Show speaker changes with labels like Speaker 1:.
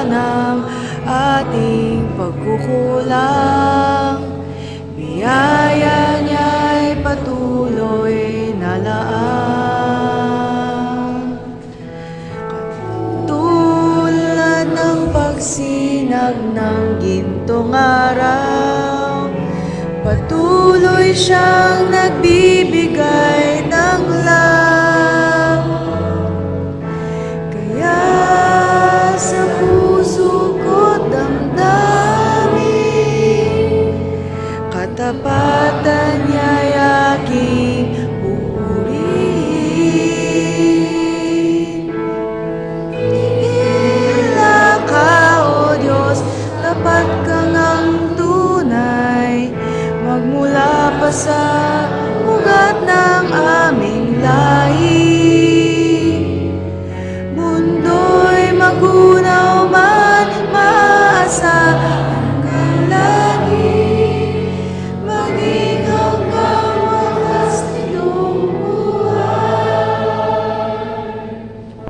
Speaker 1: ng ating pagkukulang. Biyaya niya'y patuloy na laan. Katulad ng pagsinag ng gintong araw, patuloy siyang nagbibigay ng lang. Kaya sa puso ko't damdamin, katapatan niya'y aking pupurihin. Hila ka, O Diyos, tapat kang ang tunay, magmula pa sa